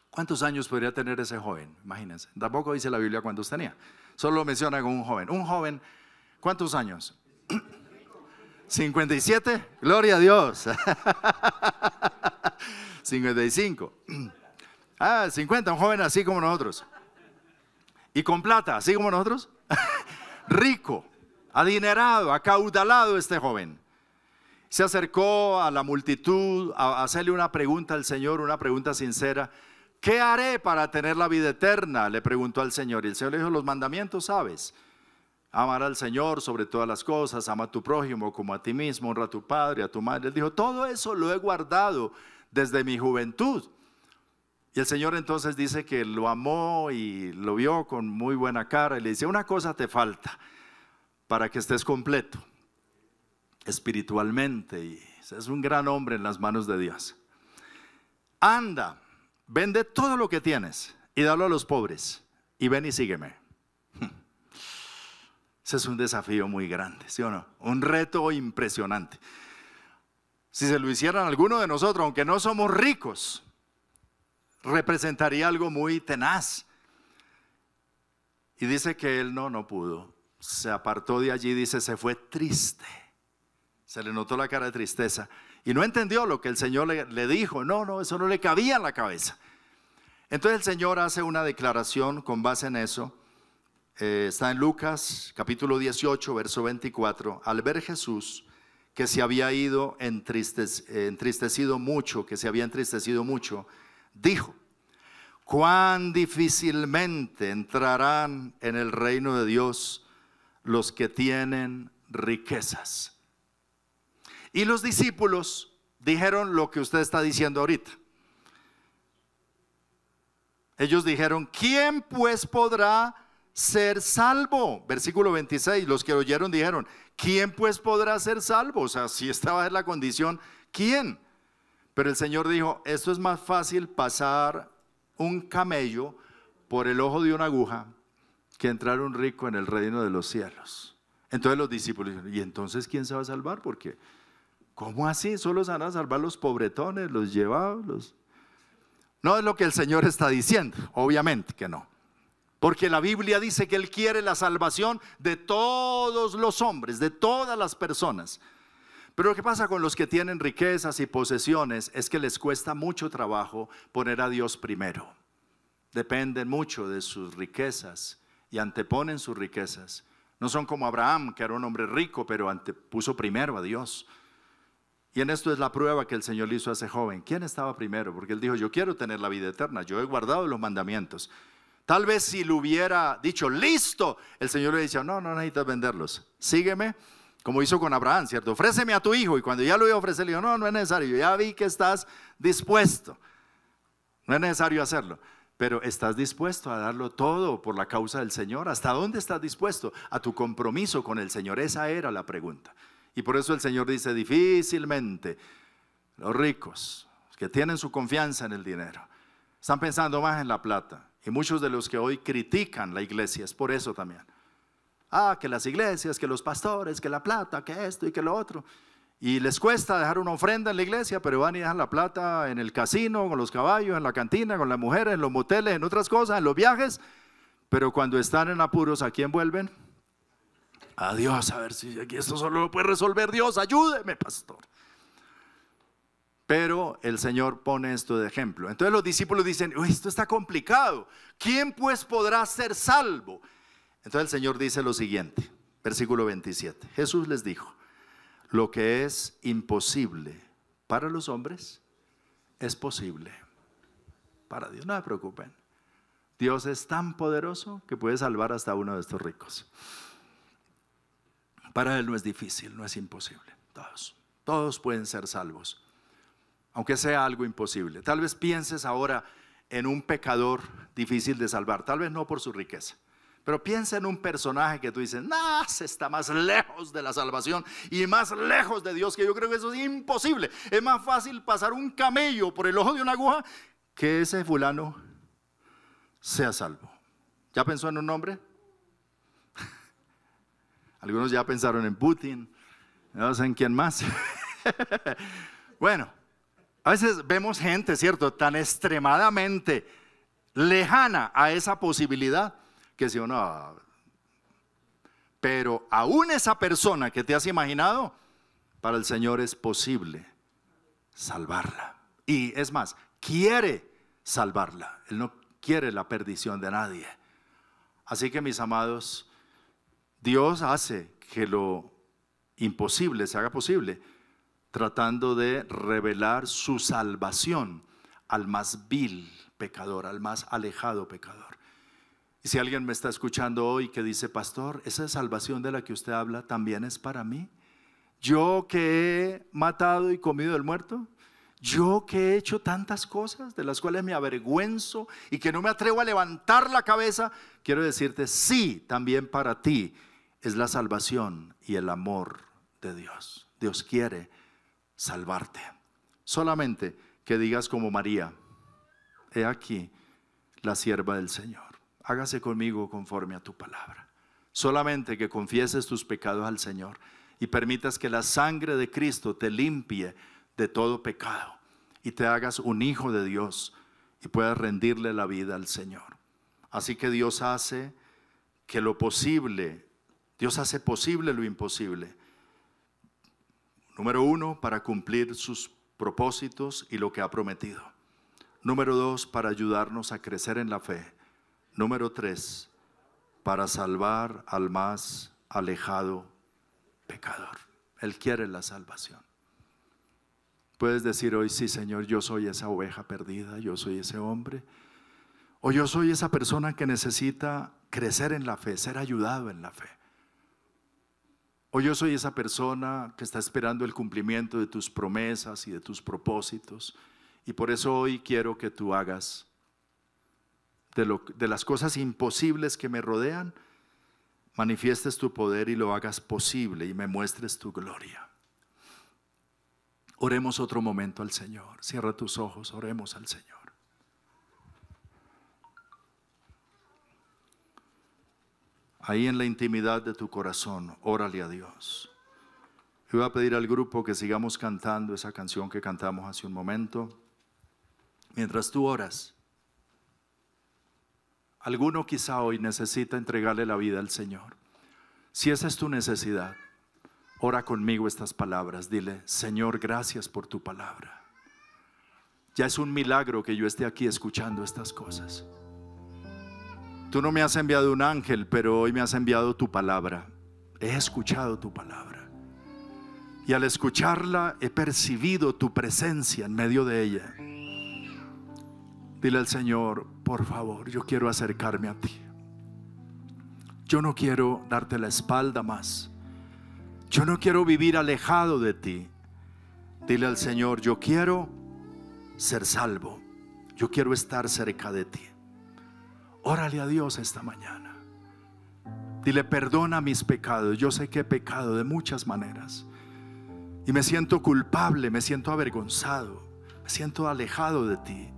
¿Cuántos años podría tener ese joven? Imagínense, tampoco dice la Biblia cuántos tenía, solo lo menciona con un joven. Un joven, ¿cuántos años? 57, gloria a Dios. 55. 50, un joven así como nosotros. Y con plata, así como nosotros. Rico, adinerado, acaudalado este joven. Se acercó a la multitud a hacerle una pregunta al Señor, una pregunta sincera. ¿Qué haré para tener la vida eterna? Le preguntó al Señor. Y el Señor le dijo, los mandamientos sabes. Amar al Señor sobre todas las cosas, ama a tu prójimo como a ti mismo, honra a tu padre, a tu madre. Él dijo, todo eso lo he guardado desde mi juventud. Y el Señor entonces dice que lo amó y lo vio con muy buena cara y le dice, una cosa te falta para que estés completo espiritualmente. Y es un gran hombre en las manos de Dios. Anda, vende todo lo que tienes y dalo a los pobres y ven y sígueme. Ese es un desafío muy grande, ¿sí o no? Un reto impresionante. Si se lo hicieran alguno de nosotros, aunque no somos ricos, representaría algo muy tenaz. Y dice que él no pudo. Se apartó de allí, dice, se fue triste. Se le notó la cara de tristeza. Y no entendió lo que el Señor le dijo. No, eso no le cabía en la cabeza. Entonces el Señor hace una declaración con base en eso. Está en Lucas capítulo 18, verso 24. Al ver Jesús que se había ido entristecido mucho, dijo, cuán difícilmente entrarán en el reino de Dios los que tienen riquezas. Y los discípulos dijeron lo que usted está diciendo ahorita. Ellos dijeron, ¿quién pues podrá ser salvo? Versículo 26, los que oyeron dijeron, ¿quién pues podrá ser salvo? O sea, si estaba en la condición, ¿quién? Pero el Señor dijo, esto es más fácil pasar un camello por el ojo de una aguja que entrar un rico en el reino de los cielos. Entonces los discípulos dijeron, ¿y entonces quién se va a salvar? Porque, ¿cómo así? ¿Solo se van a salvar los pobretones, los llevados? No es lo que el Señor está diciendo, obviamente que no. Porque la Biblia dice que Él quiere la salvación de todos los hombres, de todas las personas. Pero lo que pasa con los que tienen riquezas y posesiones es que les cuesta mucho trabajo poner a Dios primero. Dependen mucho de sus riquezas y anteponen sus riquezas. No son como Abraham, que era un hombre rico, pero puso primero a Dios. Y en esto es la prueba que el Señor le hizo a ese joven. ¿Quién estaba primero? Porque él dijo, yo quiero tener la vida eterna, yo he guardado los mandamientos. Tal vez si le hubiera dicho, listo, el Señor le dice, no necesitas venderlos, sígueme, como hizo con Abraham, ¿cierto? Ofréceme a tu hijo. Y cuando ya lo iba a ofrecer, le dijo, no es necesario, yo ya vi que estás dispuesto, no es necesario hacerlo. Pero estás dispuesto a darlo todo por la causa del Señor. ¿Hasta dónde estás dispuesto? A tu compromiso con el Señor. Esa era la pregunta. Y por eso el Señor dice, difícilmente los ricos que tienen su confianza en el dinero están pensando más en la plata. Y muchos de los que hoy critican la iglesia es por eso también. Que las iglesias, que los pastores, que la plata, que esto y que lo otro. Y les cuesta dejar una ofrenda en la iglesia, pero van y dejan la plata en el casino, con los caballos, en la cantina, con las mujeres, en los moteles, en otras cosas, en los viajes. Pero cuando están en apuros, ¿a quién vuelven? A Dios. A ver si aquí esto solo lo puede resolver Dios. Ayúdeme, pastor. Pero el Señor pone esto de ejemplo. Entonces los discípulos dicen: uy, esto está complicado. ¿Quién pues podrá ser salvo? Entonces el Señor dice lo siguiente, versículo 27. Jesús les dijo: lo que es imposible para los hombres es posible para Dios. No se preocupen. Dios es tan poderoso que puede salvar hasta uno de estos ricos. Para Él no es difícil, no es imposible. Todos pueden ser salvos, aunque sea algo imposible. Tal vez pienses ahora en un pecador difícil de salvar, tal vez no por su riqueza, pero piensa en un personaje que tú dices: nah, se está más lejos de la salvación y más lejos de Dios, que yo creo que eso es imposible. Es más fácil pasar un camello por el ojo de una aguja que ese fulano sea salvo. ¿Ya pensó en un nombre? Algunos ya pensaron en Putin, no sé en quién más. Bueno, a veces vemos gente, ¿cierto?, tan extremadamente lejana a esa posibilidad que si uno, pero aún esa persona que te has imaginado, para el Señor es posible salvarla. Y es más, quiere salvarla. Él no quiere la perdición de nadie. Así que, mis amados, Dios hace que lo imposible se haga posible, tratando de revelar su salvación al más vil pecador, al más alejado pecador. Y si alguien me está escuchando hoy que dice: pastor, esa salvación de la que usted habla también es para mí. Yo que he matado y comido el muerto, yo que he hecho tantas cosas de las cuales me avergüenzo y que no me atrevo a levantar la cabeza, quiero decirte: sí, también para ti es la salvación y el amor de Dios. Dios quiere salvarte. Solamente que digas como María: he aquí la sierva del Señor, hágase conmigo conforme a tu palabra. Solamente que confieses tus pecados al Señor y permitas que la sangre de Cristo te limpie de todo pecado y te hagas un hijo de Dios y puedas rendirle la vida al Señor. Así que Dios hace que lo posible, Dios hace posible lo imposible. Número 1, para cumplir sus propósitos y lo que ha prometido. Número 2, para ayudarnos a crecer en la fe. Número 3, para salvar al más alejado pecador. Él quiere la salvación. Puedes decir hoy: sí, Señor, yo soy esa oveja perdida, yo soy ese hombre, o yo soy esa persona que necesita crecer en la fe, ser ayudado en la fe. O yo soy esa persona que está esperando el cumplimiento de tus promesas y de tus propósitos, y por eso hoy quiero que tú hagas de las cosas imposibles que me rodean, manifiestes tu poder y lo hagas posible y me muestres tu gloria. Oremos otro momento al Señor. Cierra tus ojos, oremos al Señor. Ahí en la intimidad de tu corazón, órale a Dios. Yo voy a pedir al grupo que sigamos cantando esa canción que cantamos hace un momento. Mientras tú oras, alguno quizá hoy necesita entregarle la vida al Señor. Si esa es tu necesidad, ora conmigo estas palabras. Dile: Señor, gracias por tu palabra. Ya es un milagro que yo esté aquí escuchando estas cosas. Tú no me has enviado un ángel, pero hoy me has enviado tu palabra. He escuchado tu palabra. Y al escucharla he percibido tu presencia en medio de ella. Dile al Señor: por favor, yo quiero acercarme a ti. Yo no quiero darte la espalda más. Yo no quiero vivir alejado de ti. Dile al Señor: yo quiero ser salvo. Yo quiero estar cerca de ti. Órale a Dios esta mañana. Dile: perdona mis pecados. Yo sé que he pecado de muchas maneras y me siento culpable, me siento avergonzado, me siento alejado de ti.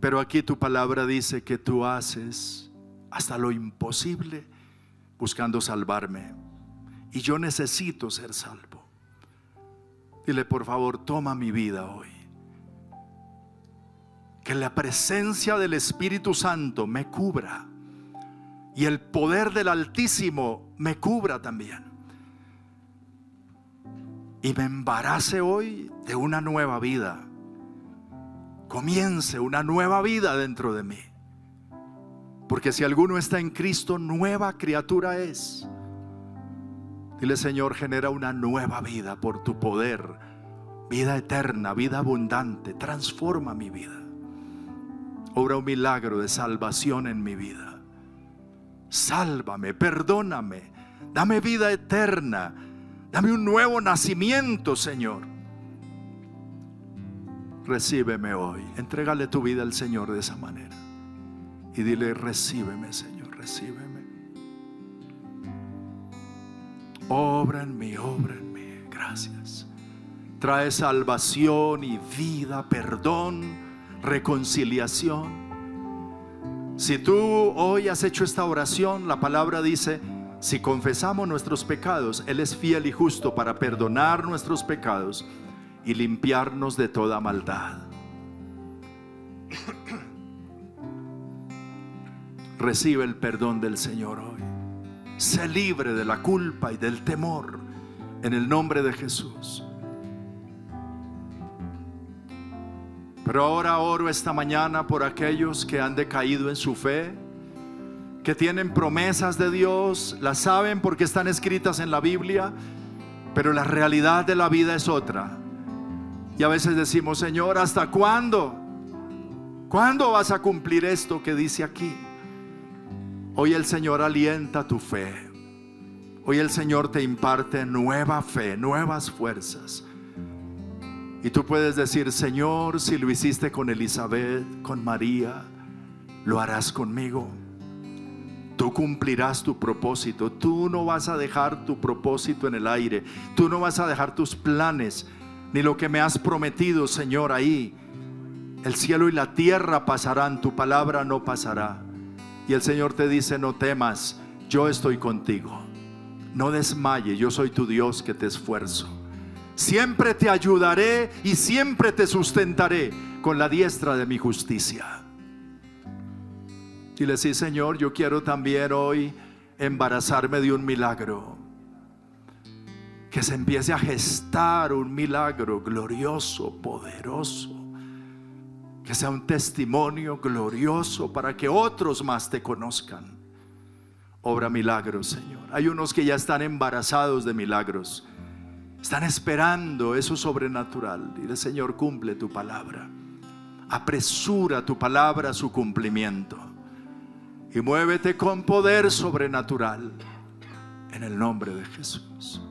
Pero aquí tu palabra dice que tú haces hasta lo imposible buscando salvarme, y yo necesito ser salvo. Dile: por favor, toma mi vida hoy. Que la presencia del Espíritu Santo me cubra y el poder del Altísimo me cubra también. Y me embarace hoy de una nueva vida. Comience una nueva vida dentro de mí. Porque si alguno está en Cristo, nueva criatura es. Dile: Señor, genera una nueva vida por tu poder. Vida eterna, vida abundante. Transforma mi vida. Obra un milagro de salvación en mi vida. Sálvame, perdóname, dame vida eterna, dame un nuevo nacimiento, Señor. Recíbeme hoy. Entrégale tu vida al Señor de esa manera y dile: recíbeme, Señor, recíbeme. Obra en mí, gracias. Trae salvación y vida, perdón, reconciliación. Si tú hoy has hecho esta oración, la palabra dice: si confesamos nuestros pecados, Él es fiel y justo para perdonar nuestros pecados y limpiarnos de toda maldad. Recibe el perdón del Señor hoy. Sé libre de la culpa y del temor en el nombre de Jesús. Pero ahora oro esta mañana por aquellos que han decaído en su fe, que tienen promesas de Dios, las saben porque están escritas en la Biblia, pero la realidad de la vida es otra. Y a veces decimos: Señor, ¿hasta cuándo? ¿Cuándo vas a cumplir esto que dice aquí? Hoy el Señor alienta tu fe. Hoy el Señor te imparte nueva fe, nuevas fuerzas. Y tú puedes decir: Señor, si lo hiciste con Elizabeth, con María, lo harás conmigo. Tú cumplirás tu propósito. Tú no vas a dejar tu propósito en el aire. Tú no vas a dejar tus planes, ni lo que me has prometido, Señor, ahí. El cielo y la tierra pasarán, tu palabra no pasará. Y el Señor te dice: no temas, yo estoy contigo. No desmayes, yo soy tu Dios que te esfuerzo. Siempre te ayudaré y siempre te sustentaré con la diestra de mi justicia. Dile: sí, Señor, yo quiero también hoy embarazarme de un milagro. Que se empiece a gestar un milagro glorioso, poderoso. Que sea un testimonio glorioso para que otros más te conozcan. Obra milagros, Señor. Hay unos que ya están embarazados de milagros. Están esperando eso sobrenatural. Dile: Señor, cumple tu palabra. Apresura tu palabra a su cumplimiento. Y muévete con poder sobrenatural. En el nombre de Jesús.